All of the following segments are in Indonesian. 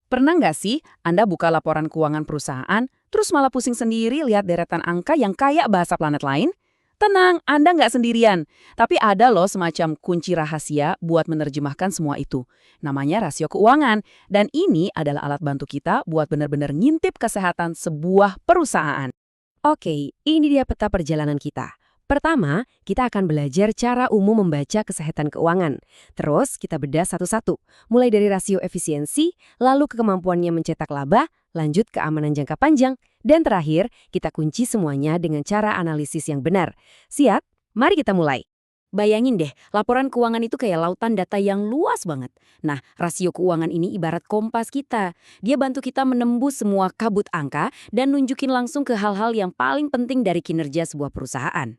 Pernah nggak sih Anda buka laporan keuangan perusahaan, terus malah pusing sendiri lihat deretan angka yang kayak bahasa planet lain? Tenang, Anda nggak sendirian. Tapi ada loh semacam kunci rahasia buat menerjemahkan semua itu. Namanya rasio keuangan. Dan ini adalah alat bantu kita buat benar-benar ngintip kesehatan sebuah perusahaan. Oke, ini dia peta perjalanan kita. Pertama, kita akan belajar cara umum membaca kesehatan keuangan. Terus, kita bedah satu-satu, mulai dari rasio efisiensi, lalu ke kemampuannya mencetak laba, lanjut ke keamanan jangka panjang, dan terakhir, kita kunci semuanya dengan cara analisis yang benar. Siap? Mari kita mulai. Bayangin deh, laporan keuangan itu kayak lautan data yang luas banget. Nah, rasio keuangan ini ibarat kompas kita. Dia bantu kita menembus semua kabut angka dan nunjukin langsung ke hal-hal yang paling penting dari kinerja sebuah perusahaan.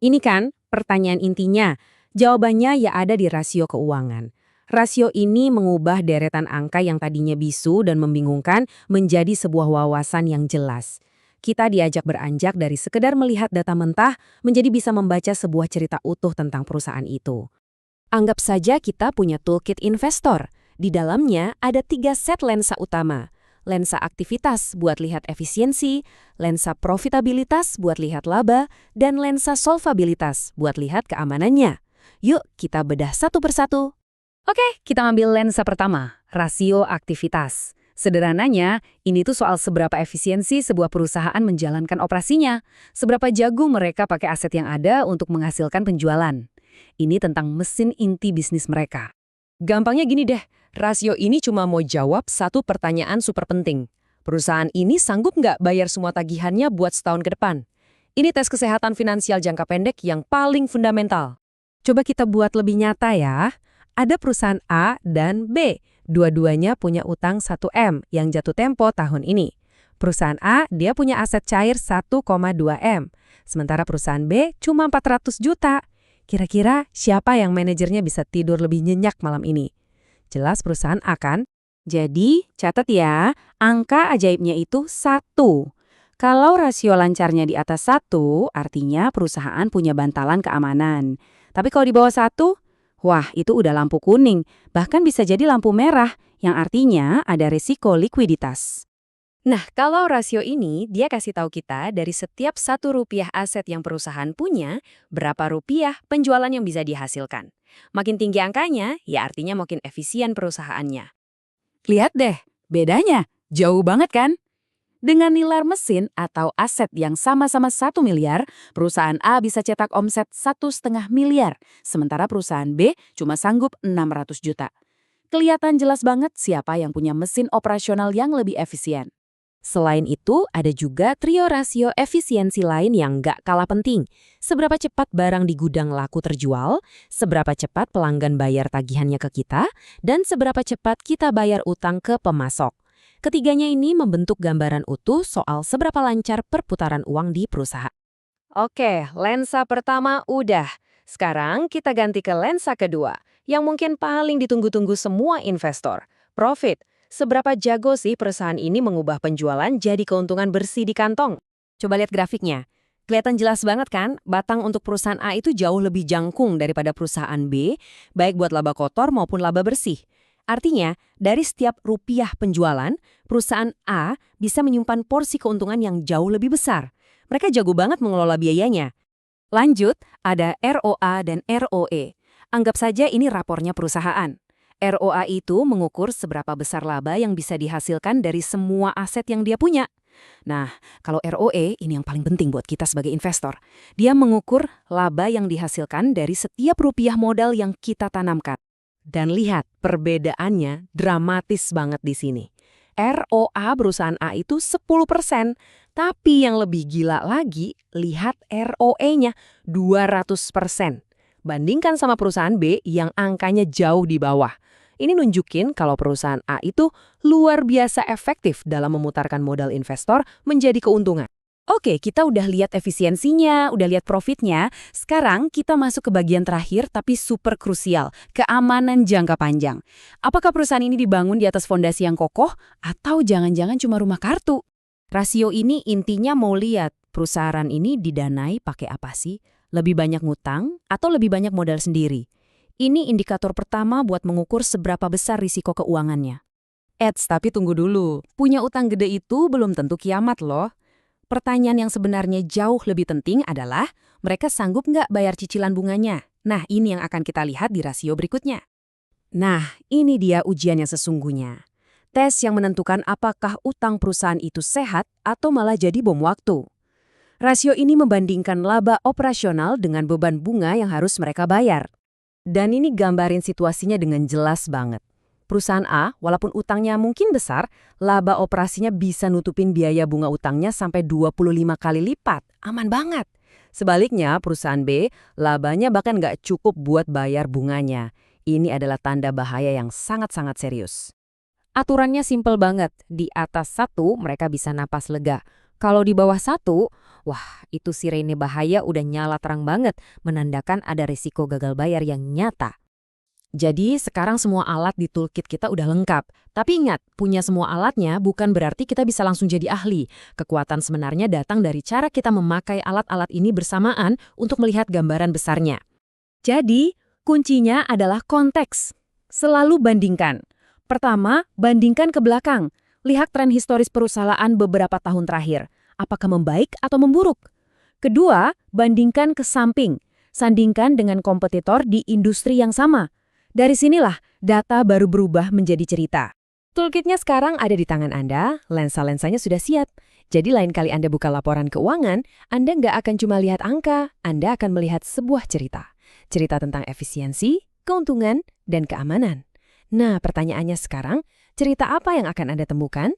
Ini kan pertanyaan intinya. Jawabannya ya ada di rasio keuangan. Rasio ini mengubah deretan angka yang tadinya bisu dan membingungkan menjadi sebuah wawasan yang jelas. Kita diajak beranjak dari sekedar melihat data mentah menjadi bisa membaca sebuah cerita utuh tentang perusahaan itu. Anggap saja kita punya toolkit investor. Di dalamnya ada 3 set lensa utama. Lensa aktivitas buat lihat efisiensi, lensa profitabilitas buat lihat laba, dan lensa solvabilitas buat lihat keamanannya. Yuk kita bedah satu persatu. Oke, kita ambil lensa pertama, rasio aktivitas. Sederhananya, ini tuh soal seberapa efisiensi sebuah perusahaan menjalankan operasinya, seberapa jago mereka pakai aset yang ada untuk menghasilkan penjualan. Ini tentang mesin inti bisnis mereka. Gampangnya gini deh, rasio ini cuma mau jawab satu pertanyaan super penting. Perusahaan ini sanggup nggak bayar semua tagihannya buat setahun ke depan? Ini tes kesehatan finansial jangka pendek yang paling fundamental. Coba kita buat lebih nyata ya. Ada perusahaan A dan B. Dua-duanya punya utang 1 M yang jatuh tempo tahun ini. Perusahaan A, dia punya aset cair 1,2 M. Sementara perusahaan B cuma 400 juta. Kira-kira siapa yang manajernya bisa tidur lebih nyenyak malam ini? Jelas perusahaan A kan? Jadi, catat ya, angka ajaibnya itu 1. Kalau rasio lancarnya di atas 1, artinya perusahaan punya bantalan keamanan. Tapi kalau di bawah 1, wah, itu udah lampu kuning, bahkan bisa jadi lampu merah, yang artinya ada risiko likuiditas. Nah, kalau rasio ini, dia kasih tahu kita dari setiap Rp1 aset yang perusahaan punya, berapa rupiah penjualan yang bisa dihasilkan. Makin tinggi angkanya, ya artinya makin efisien perusahaannya. Lihat deh, bedanya jauh banget kan? Dengan nilai mesin atau aset yang sama-sama 1 miliar, perusahaan A bisa cetak omset 1,5 miliar, sementara perusahaan B cuma sanggup 600 juta. Kelihatan jelas banget siapa yang punya mesin operasional yang lebih efisien. Selain itu, ada juga trio rasio efisiensi lain yang nggak kalah penting. Seberapa cepat barang di gudang laku terjual, seberapa cepat pelanggan bayar tagihannya ke kita, dan seberapa cepat kita bayar utang ke pemasok. Ketiganya ini membentuk gambaran utuh soal seberapa lancar perputaran uang di perusahaan. Oke, lensa pertama udah. Sekarang kita ganti ke lensa kedua, yang mungkin paling ditunggu-tunggu semua investor. Profit. Seberapa jago sih perusahaan ini mengubah penjualan jadi keuntungan bersih di kantong? Coba lihat grafiknya. Kelihatan jelas banget kan, batang untuk perusahaan A itu jauh lebih jangkung daripada perusahaan B, baik buat laba kotor maupun laba bersih. Artinya, dari setiap rupiah penjualan, perusahaan A bisa menyimpan porsi keuntungan yang jauh lebih besar. Mereka jago banget mengelola biayanya. Lanjut, ada ROA dan ROE. Anggap saja ini rapornya perusahaan. ROA itu mengukur seberapa besar laba yang bisa dihasilkan dari semua aset yang dia punya. Nah, kalau ROE ini yang paling penting buat kita sebagai investor. Dia mengukur laba yang dihasilkan dari setiap rupiah modal yang kita tanamkan. Dan lihat, perbedaannya dramatis banget di sini. ROA perusahaan A itu 10%, tapi yang lebih gila lagi, lihat ROE-nya 200%. Bandingkan sama perusahaan B yang angkanya jauh di bawah. Ini nunjukin kalau perusahaan A itu luar biasa efektif dalam memutarkan modal investor menjadi keuntungan. Oke, kita udah lihat efisiensinya, udah lihat profitnya. Sekarang kita masuk ke bagian terakhir tapi super krusial, keamanan jangka panjang. Apakah perusahaan ini dibangun di atas fondasi yang kokoh atau jangan-jangan cuma rumah kartu? Rasio ini intinya mau lihat perusahaan ini didanai pakai apa sih? Lebih banyak ngutang atau lebih banyak modal sendiri? Ini indikator pertama buat mengukur seberapa besar risiko keuangannya. Tapi tunggu dulu. Punya utang gede itu belum tentu kiamat loh. Pertanyaan yang sebenarnya jauh lebih penting adalah, mereka sanggup nggak bayar cicilan bunganya? Nah, ini yang akan kita lihat di rasio berikutnya. Nah, ini dia ujian yang sesungguhnya. Tes yang menentukan apakah utang perusahaan itu sehat atau malah jadi bom waktu. Rasio ini membandingkan laba operasional dengan beban bunga yang harus mereka bayar. Dan ini gambarin situasinya dengan jelas banget. Perusahaan A, walaupun utangnya mungkin besar, laba operasinya bisa nutupin biaya bunga utangnya sampai 25 kali lipat. Aman banget. Sebaliknya, perusahaan B, labanya bahkan nggak cukup buat bayar bunganya. Ini adalah tanda bahaya yang sangat-sangat serius. Aturannya simpel banget. Di atas 1, mereka bisa napas lega. Kalau di bawah 1, wah, itu sirene bahaya udah nyala terang banget, menandakan ada risiko gagal bayar yang nyata. Jadi sekarang semua alat di toolkit kita udah lengkap. Tapi ingat, punya semua alatnya bukan berarti kita bisa langsung jadi ahli. Kekuatan sebenarnya datang dari cara kita memakai alat-alat ini bersamaan untuk melihat gambaran besarnya. Jadi, kuncinya adalah konteks. Selalu bandingkan. Pertama, bandingkan ke belakang. Lihat tren historis perusahaan beberapa tahun terakhir. Apakah membaik atau memburuk? Kedua, bandingkan ke samping. Sandingkan dengan kompetitor di industri yang sama. Dari sinilah data baru berubah menjadi cerita. Toolkitnya sekarang ada di tangan Anda, lensa-lensanya sudah siap. Jadi lain kali Anda buka laporan keuangan, Anda nggak akan cuma lihat angka, Anda akan melihat sebuah cerita. Cerita tentang efisiensi, keuntungan, dan keamanan. Nah, pertanyaannya sekarang, cerita apa yang akan Anda temukan?